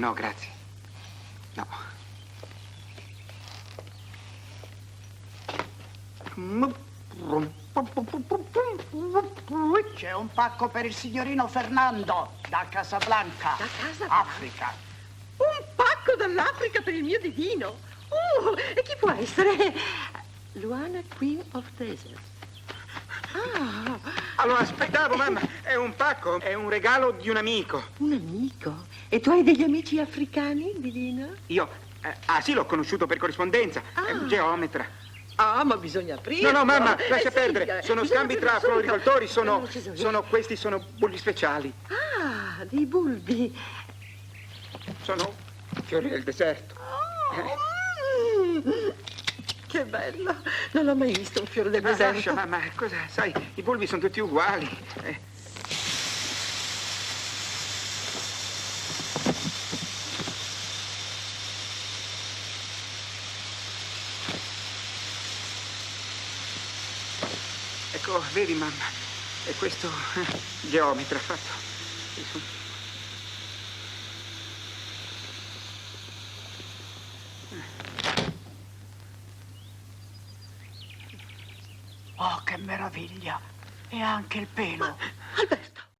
No, grazie. No. C'è un pacco per il signorino Fernando da Casablanca. Da Casablanca? Africa. Un pacco dall'Africa per il mio divino. E chi può essere? Luana, Queen of Desert. Ah. Allora, aspettavo, mamma. È un pacco, è un regalo di un amico. Un amico? E tu hai degli amici africani, divino? Io, sì, l'ho conosciuto per corrispondenza. È un geometra. Ah, ma bisogna aprirlo. No, mamma, lascia sì, perdere. Sono bisogna scambi tra aprirlo floricoltori, subito. questi sono bulbi speciali. Ah, dei bulbi. Sono fiori del deserto. Che bello. Non ho mai visto un fiore del Ma deserto. lascia, mamma, cosa, sai, i bulbi sono tutti uguali. Ecco, vedi, mamma, è questo geometra fatto. Oh, che meraviglia! E anche il pelo. Alberto.